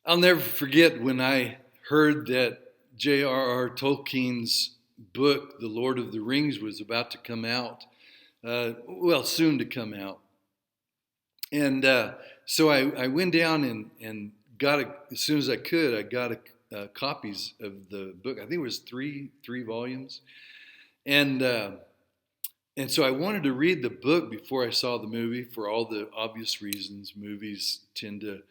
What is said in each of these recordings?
I'll never forget when I heard that J.R.R. Tolkien's book, The Lord of the Rings, was about to come out. Soon to come out. And so I went down and got as soon as I could, I got copies of the book. I think it was three volumes. And and so I wanted to read the book before I saw the movie for all the obvious reasons. Movies tend to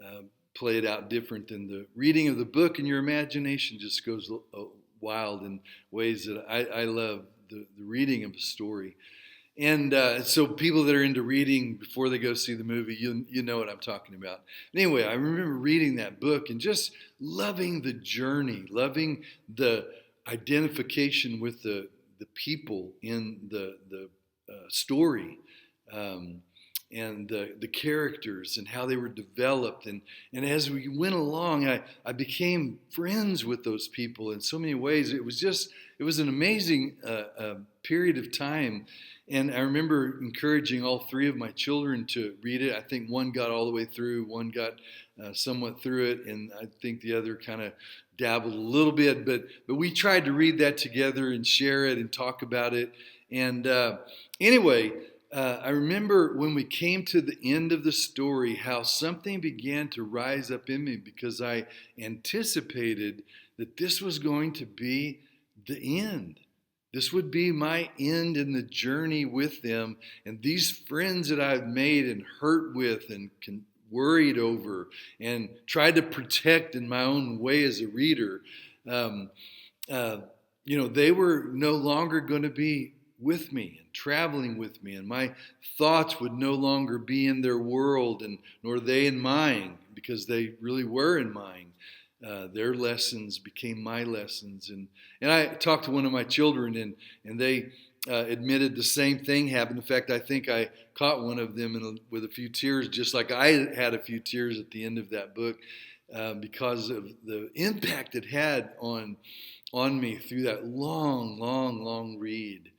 uh, play it out different than the reading of the book, and your imagination just goes wild in ways that I love the reading of a story. And so people that are into reading before they go see the movie, you know what I'm talking about. Anyway, I remember reading that book and just loving the journey, loving the identification with the people in the story. Um, and the characters and how they were developed. And as we went along, I became friends with those people in so many ways. It was an amazing period of time. And I remember encouraging all three of my children to read it. I think one got all the way through, one got somewhat through it, and I think the other kind of dabbled a little bit. But we tried to read that together and share it and talk about it. And anyway, I remember when we came to the end of the story, how something began to rise up in me because I anticipated that this was going to be the end. This would be my end in the journey with them. And these friends that I've made and hurt with and worried over and tried to protect in my own way as a reader, um, uh, they were no longer going to be with me and traveling with me, and my thoughts would no longer be in their world, and nor they in mine, because they really were in mine. Their lessons became my lessons, and I talked to one of my children, and they admitted the same thing happened. In fact, I think I caught one of them with a few tears, just like I had a few tears at the end of that book, because of the impact it had on me through that long read.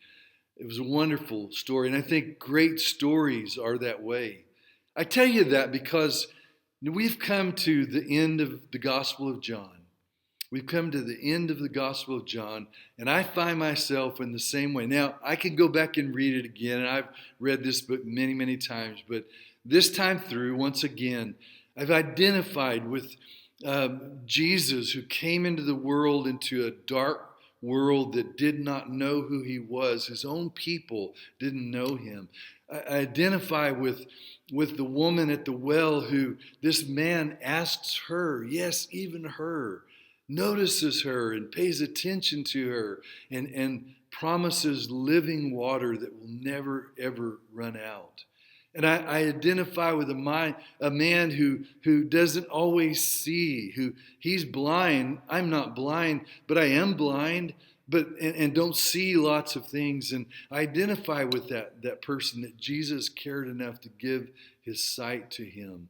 It was a wonderful story, and I think great stories are that way. I tell you that because we've come to the end of the Gospel of John. We've come to the end of the Gospel of John, and I find myself in the same way. Now, I can go back and read it again, and I've read this book many times, but this time through, once again, I've identified with Jesus, who came into the world, into a dark world that did not know who he was. His own people didn't know him. I identify with the woman at the well who this man asks her, yes, even her, notices her and pays attention to her and promises living water that will never, ever run out. And I identify with a man who doesn't always see, who he's blind. I'm not blind, but I am blind, and don't see lots of things. And I identify with that person that Jesus cared enough to give his sight to him.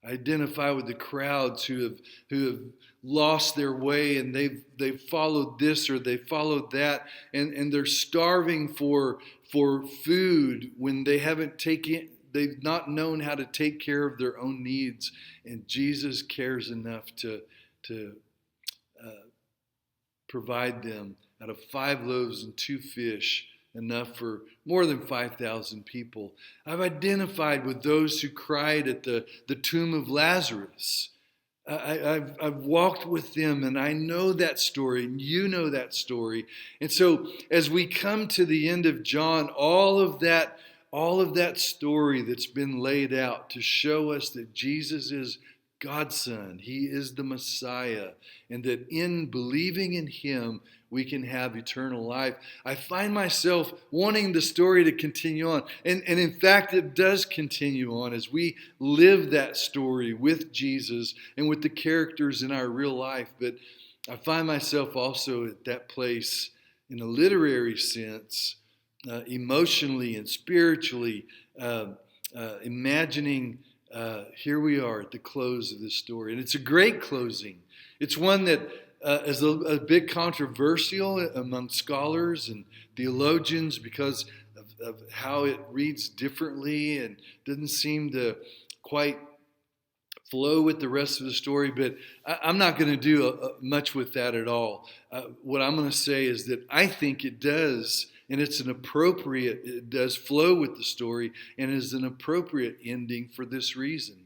I identify with the crowds who have lost their way, and they've followed this or they followed that, and they're starving for food when they've not known how to take care of their own needs, and Jesus cares enough to uh, provide them out of 5 loaves and 2 fish, enough for more than 5,000 people. I've identified with those who cried at the tomb of Lazarus. I've walked with them, and I know that story, and you know that story. And so as we come to the end of John, all of that story that's been laid out to show us that Jesus is God's Son, he is the Messiah, and that in believing in him, we can have eternal life. I find myself wanting the story to continue on. And in fact, it does continue on as we live that story with Jesus and with the characters in our real life. But I find myself also at that place in a literary sense, emotionally and spiritually, imagining here we are at the close of this story. And it's a great closing. It's one that is a bit controversial among scholars and theologians because of how it reads differently and doesn't seem to quite flow with the rest of the story, but I'm not going to do much with that at all. What I'm going to say is that I think it does, and it does flow with the story, and is an appropriate ending for this reason.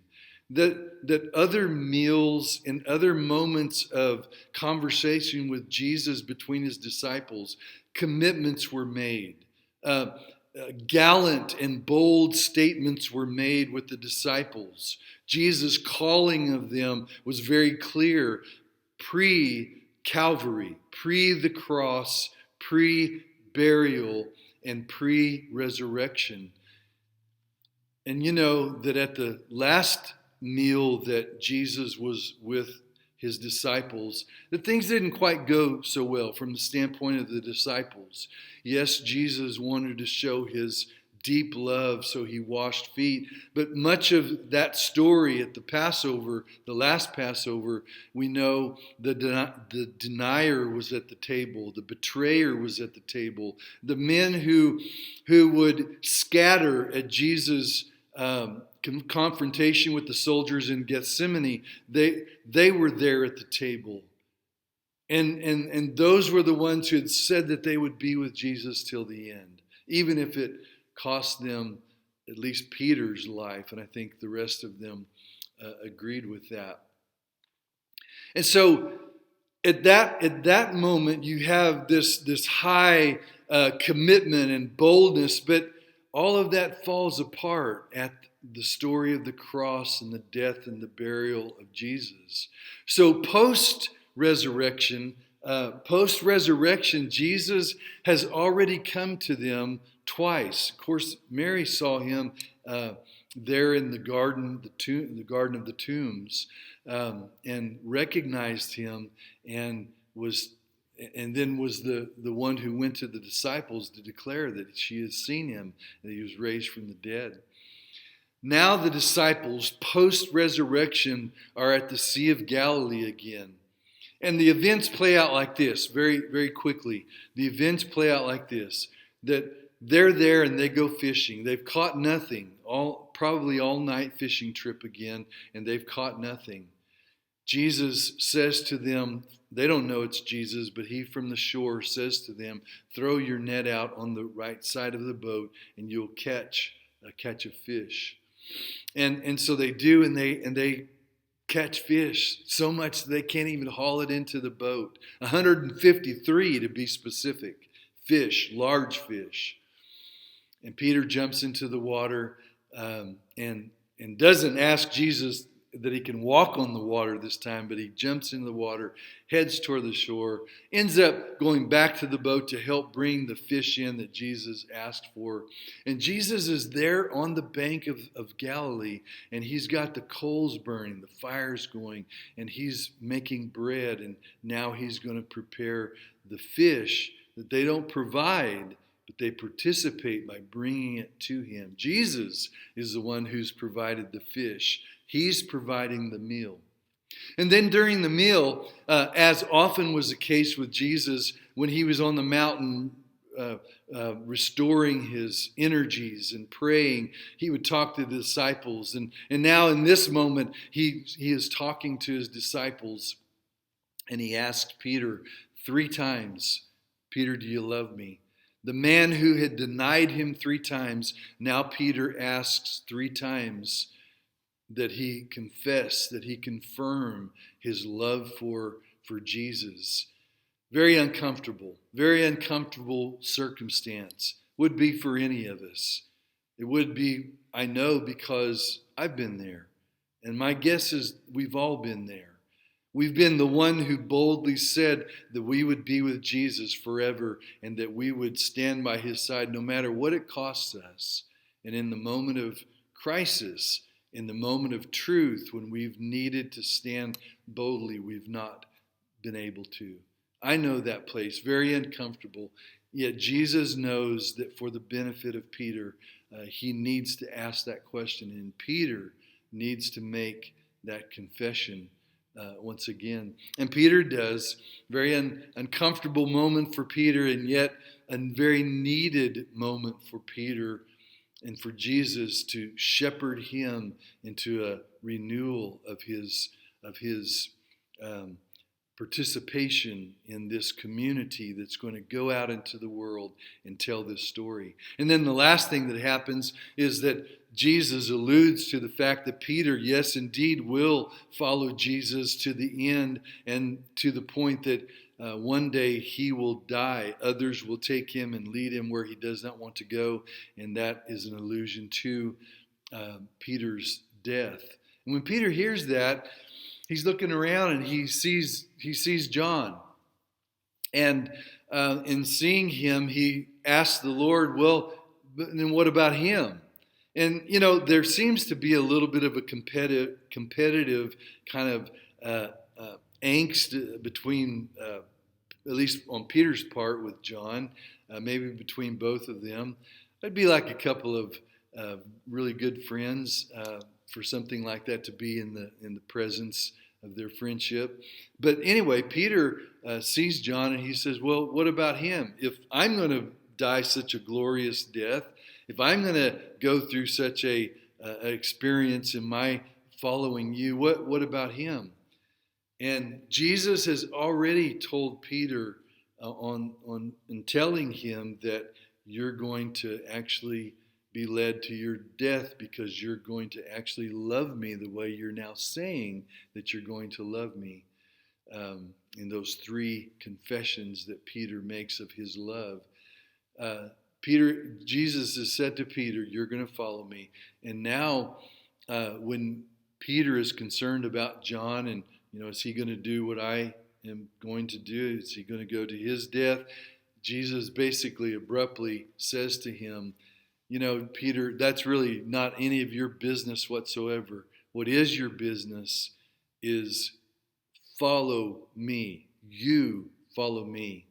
That other meals and other moments of conversation with Jesus between his disciples, commitments were made. Gallant and bold statements were made with the disciples. Jesus' calling of them was very clear, pre-Calvary, pre the cross, pre-burial, and pre-resurrection. And you know that at the last meal that Jesus was with his disciples, that things didn't quite go so well from the standpoint of the disciples. Yes, Jesus wanted to show his deep love, so he washed feet. But much of that story at the Passover, the last Passover, we know the denier was at the table, the betrayer was at the table, the men who would scatter at Jesus' confrontation with the soldiers in Gethsemane, they were there at the table. And those were the ones who had said that they would be with Jesus till the end, even if it cost them at least Peter's life. And I think the rest of them agreed with that. And so at that moment, you have this high commitment and boldness, but all of that falls apart at the story of the cross and the death and the burial of Jesus. So post-resurrection, Jesus has already come to them twice. Of course, Mary saw him there in the garden of the tombs, and recognized him, and then was the one who went to the disciples to declare that she has seen him, that he was raised from the dead. Now the disciples, post-resurrection, are at the Sea of Galilee again. And the events play out like this, very, very quickly. The events play out like this, that they're there and they go fishing. They've caught nothing, probably all-night fishing trip again, and they've caught nothing. Jesus says to them, they don't know it's Jesus, but he from the shore says to them, throw your net out on the right side of the boat and you'll catch a fish. And so they do, and they catch fish so much that they can't even haul it into the boat. 153 to be specific, fish, large fish. And Peter jumps into the water and doesn't ask Jesus that he can walk on the water this time, but he jumps into the water, heads toward the shore, ends up going back to the boat to help bring the fish in that Jesus asked for. And Jesus is there on the bank of Galilee, and he's got the coals burning, the fire's going, and he's making bread, and now he's going to prepare the fish that they don't provide, but they participate by bringing it to him. Jesus is the one who's provided the fish. He's providing the meal. And then during the meal, as often was the case with Jesus when he was on the mountain restoring his energies and praying, he would talk to the disciples. And now in this moment, he is talking to his disciples, and he asked Peter 3 times, Peter, do you love me? The man who had denied him 3 times, now Peter asks 3 times that he confess, that he confirm his love for Jesus. Very uncomfortable circumstance. Would be for any of us. It would be, I know, because I've been there. And my guess is we've all been there. We've been the one who boldly said that we would be with Jesus forever and that we would stand by his side no matter what it costs us. And in the moment of crisis, in the moment of truth, when we've needed to stand boldly, we've not been able to. I know that place, very uncomfortable. Yet Jesus knows that for the benefit of Peter, he needs to ask that question. And Peter needs to make that confession once again. And Peter does. Very uncomfortable moment for Peter, and yet a very needed moment for Peter and for Jesus to shepherd him into a renewal of his um, participation in this community that's going to go out into the world and tell this story. And then the last thing that happens is that Jesus alludes to the fact that Peter, yes, indeed, will follow Jesus to the end, and to the point that one day he will die. Others will take him and lead him where he does not want to go, and that is an allusion to Peter's death. And when Peter hears that, he's looking around and he sees John. And in seeing him, he asks the Lord, well, then what about him? And, there seems to be a little bit of a competitive kind of angst between, at least on Peter's part with John, maybe between both of them. It'd be like a couple of really good friends for something like that to be in the presence of their friendship. But anyway, Peter sees John and he says, well, what about him? If I'm going to die such a glorious death, if I'm going to go through such a experience in my following you, what about him? And Jesus has already told Peter in telling him that you're going to actually be led to your death because you're going to actually love me the way you're now saying that you're going to love me. In those three confessions that Peter makes of his love. Jesus has said to Peter, you're going to follow me. And now when Peter is concerned about John and, is he going to do what I am going to do? Is he going to go to his death? Jesus basically abruptly says to him, Peter, that's really not any of your business whatsoever. What is your business is follow me. You follow me.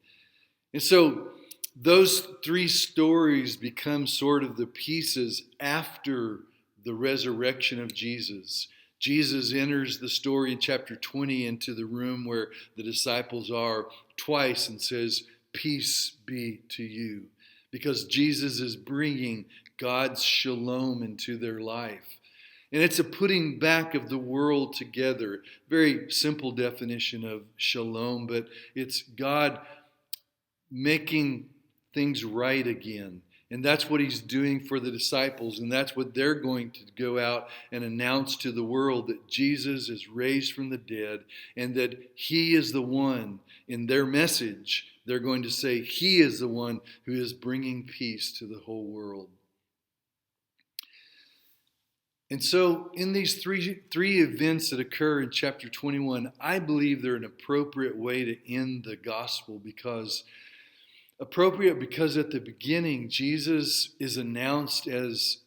And so those three stories become sort of the pieces after the resurrection of Jesus. Jesus enters the story in chapter 20 into the room where the disciples are twice and says, peace be to you. Because Jesus is bringing God's shalom into their life. And it's a putting back of the world together. Very simple definition of shalom, but it's God making things right again. And that's what he's doing for the disciples. And that's what they're going to go out and announce to the world, that Jesus is raised from the dead and that he is the one. In their message, they're going to say he is the one who is bringing peace to the whole world. And so in these three events that occur in chapter 21, I believe they're an appropriate way to end the gospel, because at the beginning, Jesus is announced as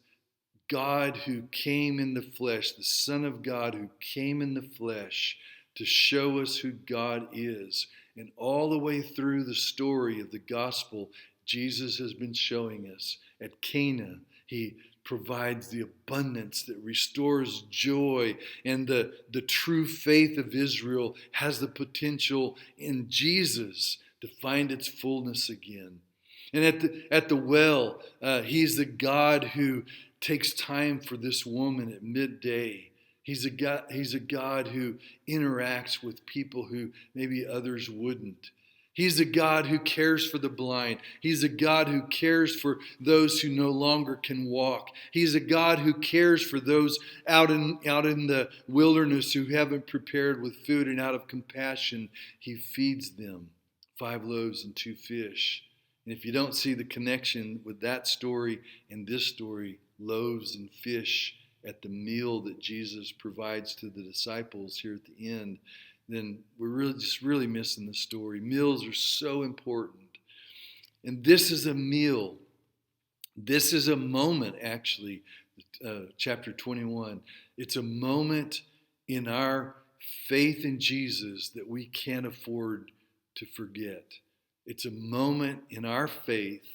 God who came in the flesh, the Son of God who came in the flesh to show us who God is. And all the way through the story of the gospel, Jesus has been showing us. At Cana, he provides the abundance that restores joy, and the true faith of Israel has the potential in Jesus to find its fullness again. And at the well, he's the God who takes time for this woman at midday. He's a God who interacts with people who maybe others wouldn't. He's a God who cares for the blind. He's a God who cares for those who no longer can walk. He's a God who cares for those out in the wilderness who haven't prepared with food, and out of compassion, he feeds them 5 loaves and 2 fish. And if you don't see the connection with that story and this story, loaves and fish at the meal that Jesus provides to the disciples here at the end, then we're really missing the story. Meals are so important. And this is a meal. This is a moment, actually, chapter 21. It's a moment in our faith in Jesus that we can't afford to forget. It's a moment in our faith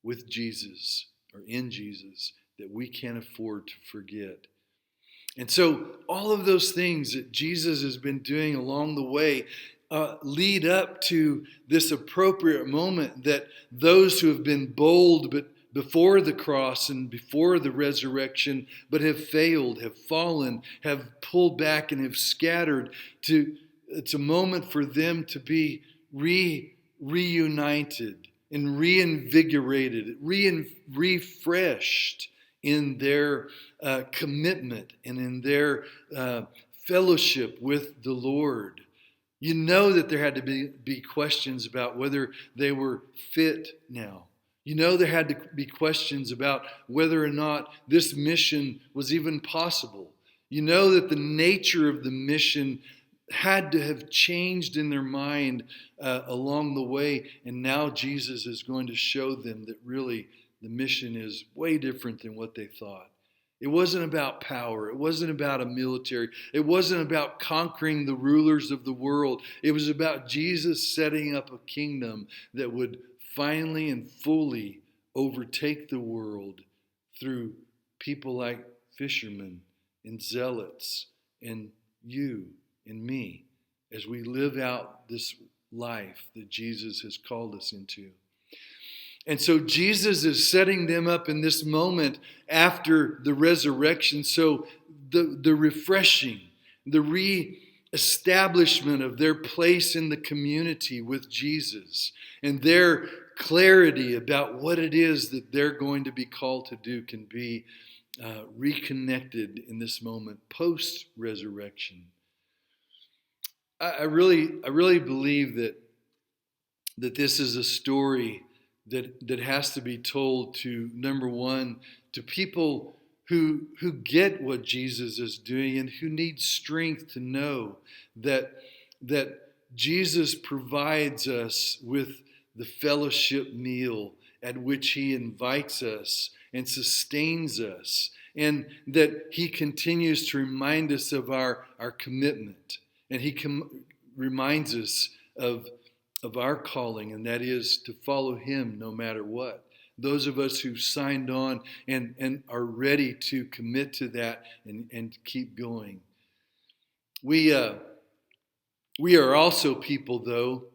with Jesus, or in Jesus, that we can't afford to forget. And so all of those things that Jesus has been doing along the way lead up to this appropriate moment that those who have been bold before the cross and before the resurrection, but have failed, have fallen, have pulled back, and have scattered. It's a moment for them to be reunited and reinvigorated, refreshed in their commitment and in their fellowship with the Lord. You know that there had to be questions about whether they were fit now. You know there had to be questions about whether or not this mission was even possible. You know that the nature of the mission had to have changed in their mind along the way. And now Jesus is going to show them that really the mission is way different than what they thought. It wasn't about power. It wasn't about a military. It wasn't about conquering the rulers of the world. It was about Jesus setting up a kingdom that would finally and fully overtake the world through people like fishermen and zealots and you and me as we live out this life that Jesus has called us into. And so Jesus is setting them up in this moment after the resurrection. So the refreshing, the re-establishment of their place in the community with Jesus and their clarity about what it is that they're going to be called to do can be reconnected in this moment post-resurrection. I really believe that this is a story that has to be told to, number one, to people who get what Jesus is doing and who need strength to know that Jesus provides us with the fellowship meal at which he invites us and sustains us, and that he continues to remind us of our commitment, and he reminds us of our calling, and that is to follow him no matter what. Those of us who signed on and are ready to commit to that and keep going. We are also people, though,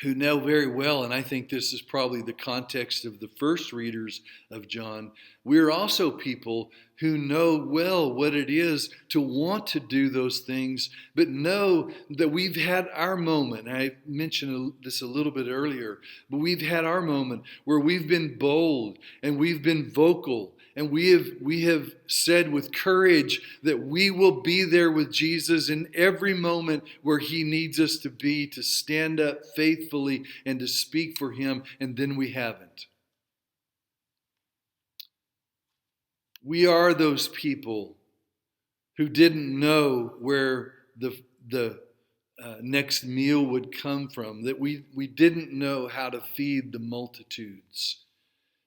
who know very well, and I think this is probably the context of the first readers of John, we're also people who know well what it is to want to do those things, but know that we've had our moment. I mentioned this a little bit earlier, but we've had our moment where we've been bold and we've been vocal, and we have said with courage that we will be there with Jesus in every moment where he needs us to be, to stand up faithfully and to speak for him, and then we haven't. We are those people who didn't know where the next meal would come from, that we didn't know how to feed the multitudes.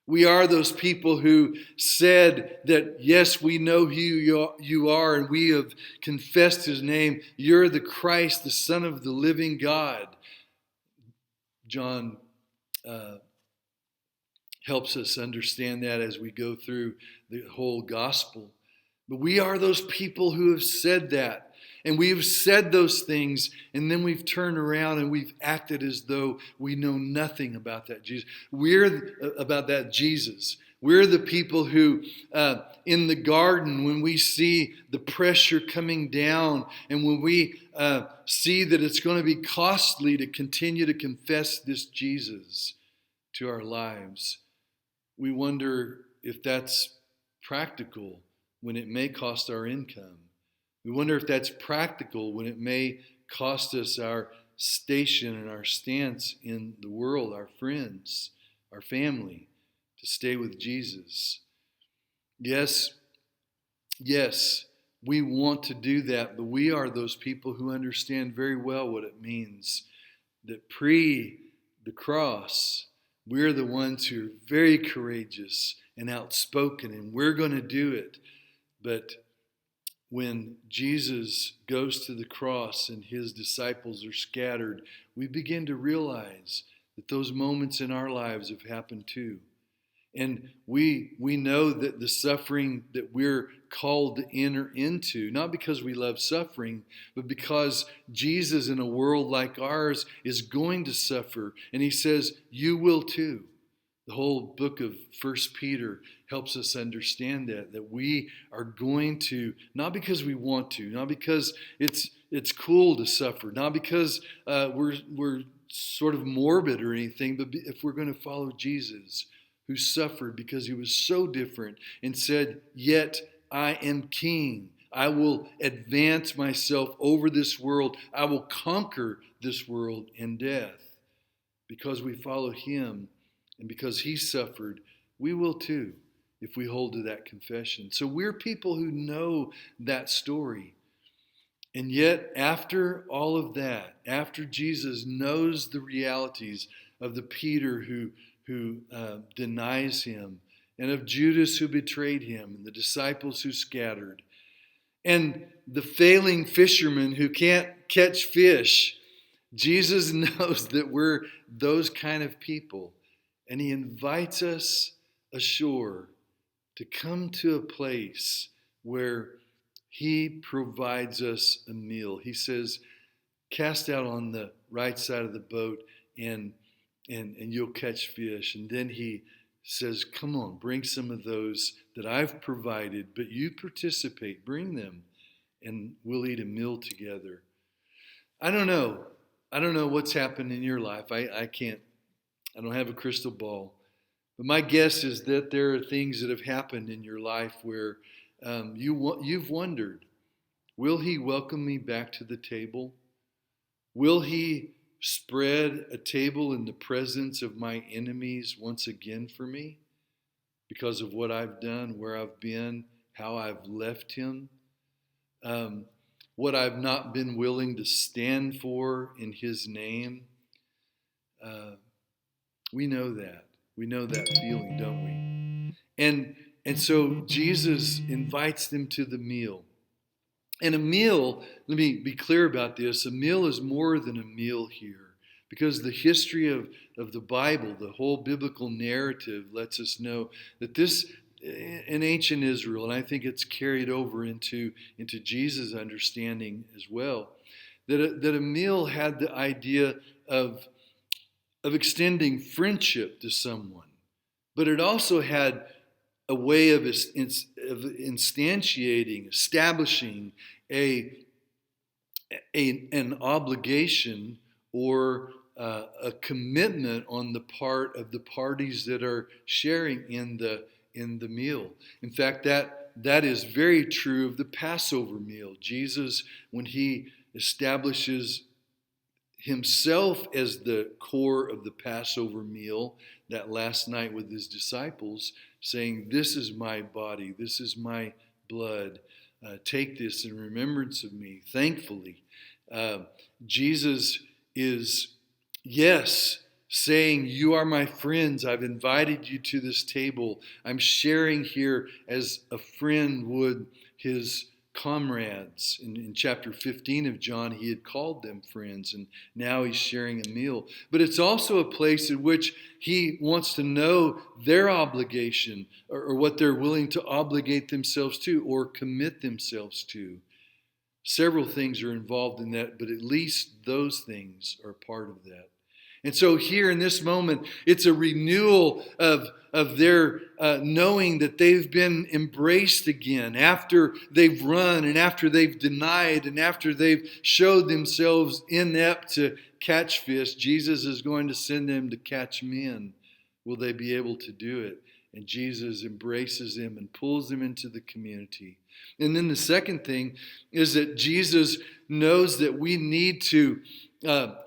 We are those people who said that, yes, we know who you are, and we have confessed his name. You're the Christ, the Son of the living God. John helps us understand that as we go through the whole gospel. But we are those people who have said that. And we've said those things, and then we've turned around and we've acted as though we know nothing about that Jesus. We're the people who, in the garden, when we see the pressure coming down, and when we see that it's going to be costly to continue to confess this Jesus to our lives, we wonder if that's practical when it may cost our income. We wonder if that's practical when it may cost us our station and our stance in the world, our friends, our family, to stay with Jesus. Yes, we want to do that, but we are those people who understand very well what it means that pre the cross, we're the ones who are very courageous and outspoken, and we're going to do it. But when Jesus goes to the cross and his disciples are scattered, we begin to realize that those moments in our lives have happened too. And we know that the suffering that we're called to enter into, not because we love suffering, but because Jesus in a world like ours is going to suffer. And he says, you will too. The whole book of First Peter helps us understand that we are going to, not because we want to, not because it's cool to suffer, not because we're sort of morbid or anything, but if we're going to follow Jesus, who suffered because he was so different and said, "Yet I am king. I will advance myself over this world. I will conquer this world and death." Because we follow him and because he suffered, we will too if we hold to that confession. So we're people who know that story. And yet, after all of that, after Jesus knows the realities of the Peter who denies him, and of Judas who betrayed him, and the disciples who scattered, and the failing fishermen who can't catch fish, Jesus knows that we're those kind of people. And he invites us ashore to come to a place where he provides us a meal. He says, "Cast out on the right side of the boat and you'll catch fish." And then he says, "Come on, bring some of those that I've provided, but you participate, bring them, and we'll eat a meal together." I don't know. I don't know what's happened in your life. I don't have a crystal ball. But my guess is that there are things that have happened in your life where you've wondered, will he welcome me back to the table? Will he spread a table in the presence of my enemies once again for me? Because of what I've done, where I've been, how I've left him, what I've not been willing to stand for in his name. We know that. We know that feeling, don't we? And so Jesus invites them to the meal. And a meal, let me be clear about this, a meal is more than a meal here. Because the history of the Bible, the whole biblical narrative lets us know that this, in ancient Israel, and I think it's carried over into Jesus' understanding as well, that a meal had the idea of extending friendship to someone. But it also had a way of instantiating, establishing an obligation or a commitment on the part of the parties that are sharing in the meal. In fact, that is very true of the Passover meal. Jesus, when he establishes himself as the core of the Passover meal that last night with his disciples, saying, "This is my body, this is my blood. Take this in remembrance of me," thankfully. Jesus is, yes, saying, "You are my friends. I've invited you to this table. I'm sharing here as a friend would his comrades." In chapter 15 of John, he had called them friends, and now he's sharing a meal. But it's also a place in which he wants to know their obligation or what they're willing to obligate themselves to or commit themselves to. Several things are involved in that, but at least those things are part of that. And so here in this moment, it's a renewal of their knowing that they've been embraced again after they've run and after they've denied and after they've showed themselves inept to catch fish. Jesus is going to send them to catch men. Will they be able to do it? And Jesus embraces them and pulls them into the community. And then the second thing is that Jesus knows that we need to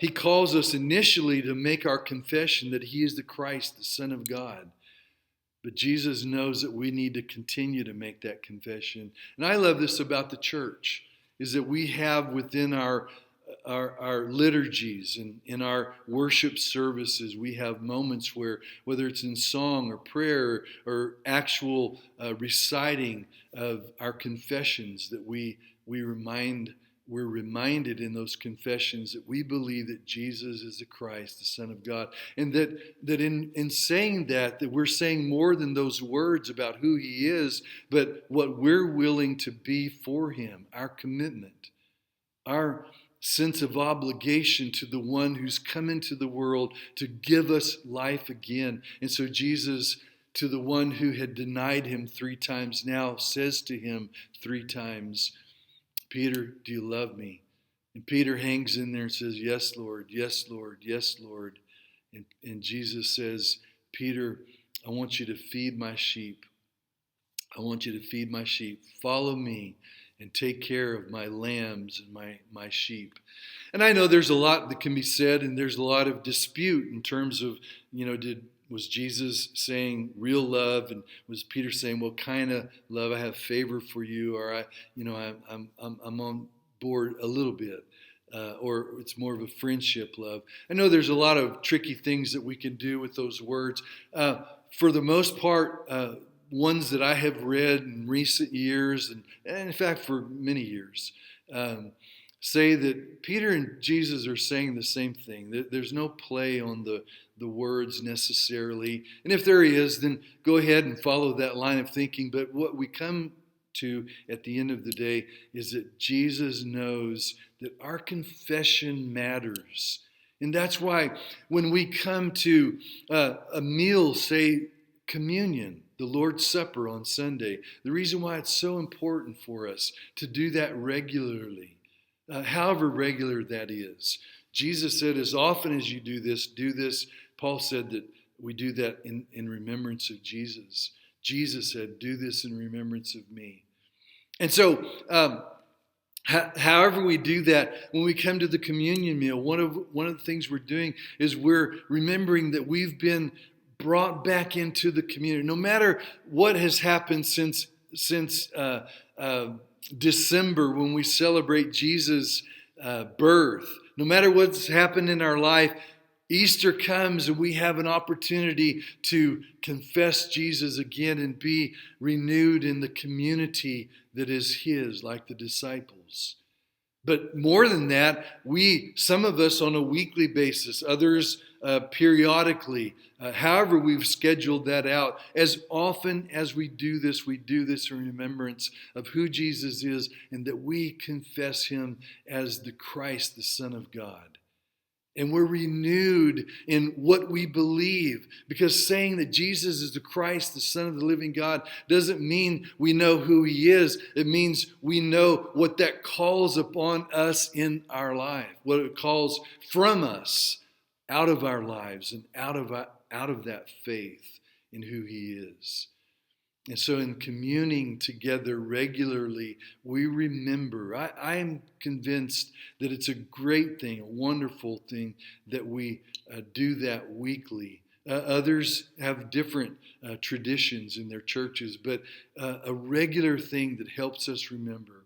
he calls us initially to make our confession that he is the Christ, the Son of God. But Jesus knows that we need to continue to make that confession. And I love this about the church, is that we have within our liturgies and in our worship services, we have moments where, whether it's in song or prayer or actual reciting of our confessions, that we're reminded in those confessions that we believe that Jesus is the Christ, the Son of God. And that in saying that we're saying more than those words about who he is, but what we're willing to be for him, our commitment, our sense of obligation to the one who's come into the world to give us life again. And so Jesus, to the one who had denied him 3 times, now says to him 3 times, Peter, do you love me? And Peter hangs in there and says, yes, Lord, yes, Lord, yes, Lord. And Jesus says, Peter, I want you to feed my sheep. I want you to feed my sheep. Follow me and take care of my lambs and my sheep. And I know there's a lot that can be said, and there's a lot of dispute in terms of, was Jesus saying real love, and was Peter saying, what kind of love? I have favor for you, or I'm on board a little bit, or it's more of a friendship love. I know there's a lot of tricky things that we can do with those words. For the most part, ones that I have read in recent years, and in fact for many years, say that Peter and Jesus are saying the same thing. There's no play on the words necessarily. And if there is, then go ahead and follow that line of thinking. But what we come to at the end of the day is that Jesus knows that our confession matters. And that's why when we come to a meal, say communion, the Lord's Supper on Sunday, the reason why it's so important for us to do that regularly, however regular that is. Jesus said, as often as you do this. Paul said that we do that in remembrance of Jesus. Jesus said, do this in remembrance of me. And so, however we do that, when we come to the communion meal, one of the things we're doing is we're remembering that we've been brought back into the community. No matter what has happened since December, when we celebrate Jesus' birth, no matter what's happened in our life, Easter comes and we have an opportunity to confess Jesus again and be renewed in the community that is His, like the disciples. But more than that, some of us on a weekly basis, others periodically, however we've scheduled that out, as often as we do this in remembrance of who Jesus is and that we confess Him as the Christ, the Son of God. And we're renewed in what we believe, because saying that Jesus is the Christ, the Son of the living God, doesn't mean we know who He is. It means we know what that calls upon us in our life, what it calls from us out of our lives and out of that faith in who He is. And so in communing together regularly, we remember. I am convinced that it's a great thing, a wonderful thing that we do that weekly. Others have different traditions in their churches, but a regular thing that helps us remember.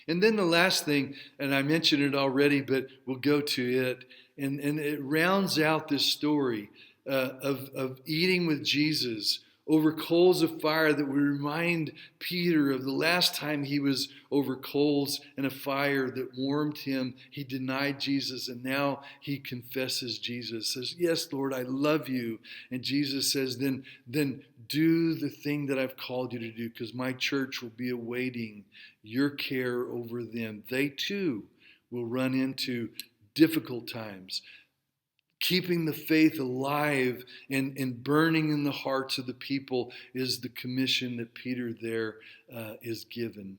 And then the last thing, and I mentioned it already, but we'll go to it, and it rounds out this story of eating with Jesus over coals of fire, that would remind Peter of the last time he was over coals and a fire that warmed him. He denied Jesus, and now he confesses Jesus, says, yes, Lord, I love you. And Jesus says, then do the thing that I've called you to do, because my church will be awaiting your care over them. They too will run into difficult times. Keeping the faith alive and burning in the hearts of the people is the commission that Peter there is given.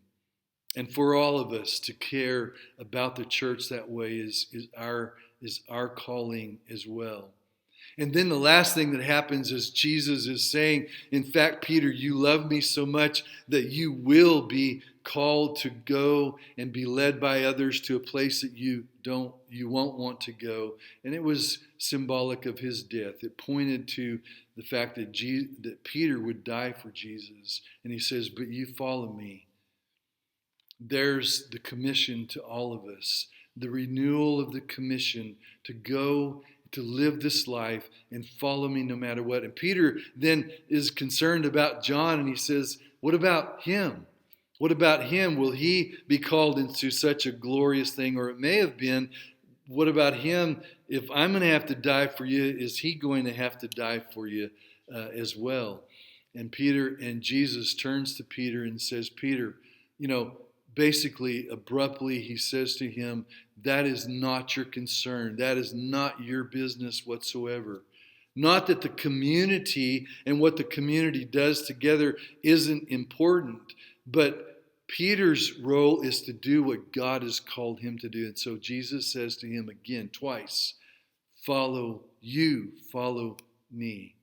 And for all of us to care about the church that way is our calling as well. And then the last thing that happens is Jesus is saying, in fact, Peter, you love me so much that you will be called to go and be led by others to a place that you won't want to go. And it was symbolic of his death. It pointed to the fact that Peter would die for Jesus. And he says, but you follow me. There's the commission to all of us, the renewal of the commission to go to live this life and follow me no matter what. And Peter then is concerned about John, and he says, what about him? What about him? Will he be called into such a glorious thing? Or it may have been, what about him? If I'm going to have to die for you, is he going to have to die for you as well? And Jesus turns to Peter and says, Peter, basically, abruptly, he says to him, that is not your concern. That is not your business whatsoever. Not that the community and what the community does together isn't important, but Peter's role is to do what God has called him to do. And so Jesus says to him again, twice, follow me.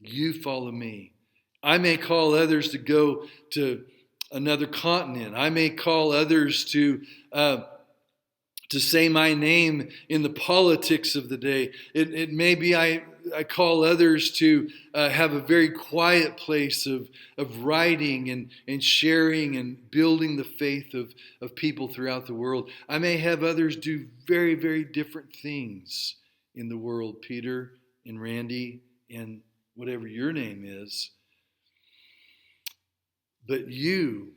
You follow me. I may call others to go to another continent. I may call others to say my name in the politics of the day. It may be I call others to have a very quiet place of writing and sharing and building the faith of people throughout the world. I may have others do very, very different things in the world, Peter and Randy and whatever your name is. But you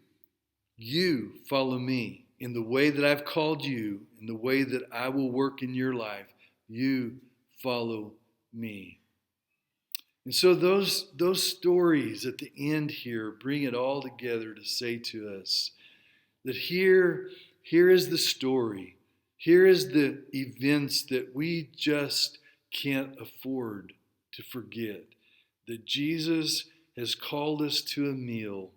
follow me in the way that I've called you, in the way that I will work in your life. You follow me. And so those stories at the end here bring it all together to say to us that here is the story. Here is the events that we just can't afford to forget. That Jesus has called us to a meal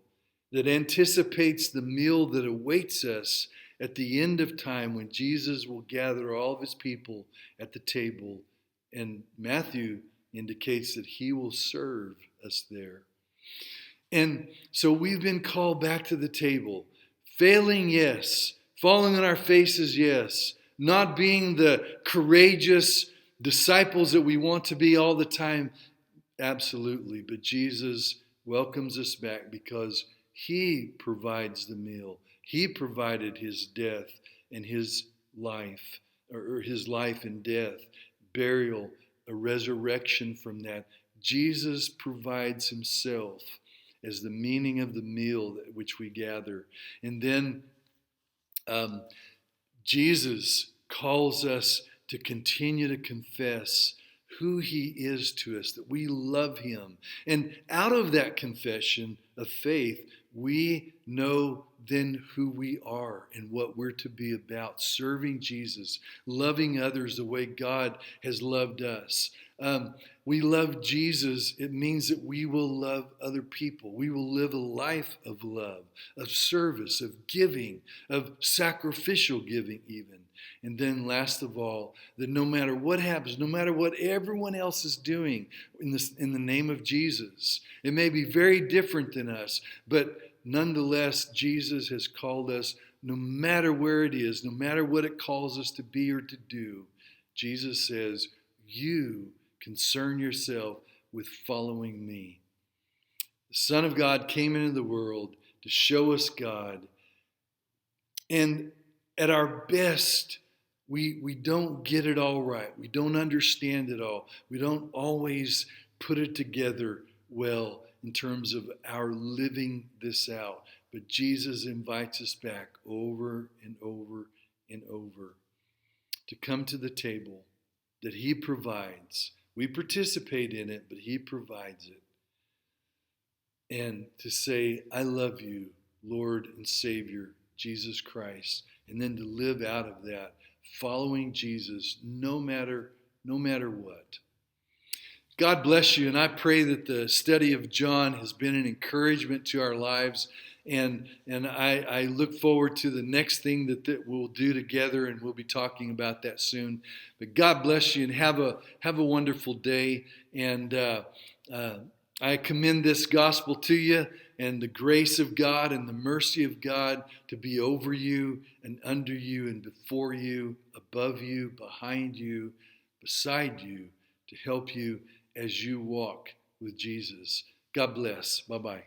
that anticipates the meal that awaits us at the end of time when Jesus will gather all of his people at the table. And Matthew indicates that he will serve us there. And so we've been called back to the table. Failing, yes. Falling on our faces, yes. Not being the courageous disciples that we want to be all the time, absolutely. But Jesus welcomes us back because he provides the meal. He provided his death and his life, or his life and death, burial, a resurrection from that. Jesus provides himself as the meaning of the meal at which we gather. And then Jesus calls us to continue to confess who he is to us, that we love him. And out of that confession of faith, we know then who we are and what we're to be about, serving Jesus, loving others the way God has loved us. We love Jesus. It means that we will love other people. We will live a life of love, of service, of giving, of sacrificial giving even. And then last of all, that no matter what happens, no matter what everyone else is doing in the name of Jesus, it may be very different than us, but nonetheless, Jesus has called us, no matter where it is, no matter what it calls us to be or to do. Jesus says, you concern yourself with following me. The Son of God came into the world to show us God. And at our best, we don't get it all right. We don't understand it all. We don't always put it together well in terms of our living this out. But Jesus invites us back over and over and over to come to the table that he provides. We participate in it, but he provides it. And to say, I love you, Lord and Savior, Jesus Christ. And then to live out of that, following Jesus no matter what. God bless you, and I pray that the study of John has been an encouragement to our lives, and I look forward to the next thing that we'll do together, and we'll be talking about that soon. But God bless you, and have a wonderful day, and I commend this gospel to you, and the grace of God and the mercy of God to be over you and under you and before you, above you, behind you, beside you, to help you as you walk with Jesus. God bless. Bye-bye.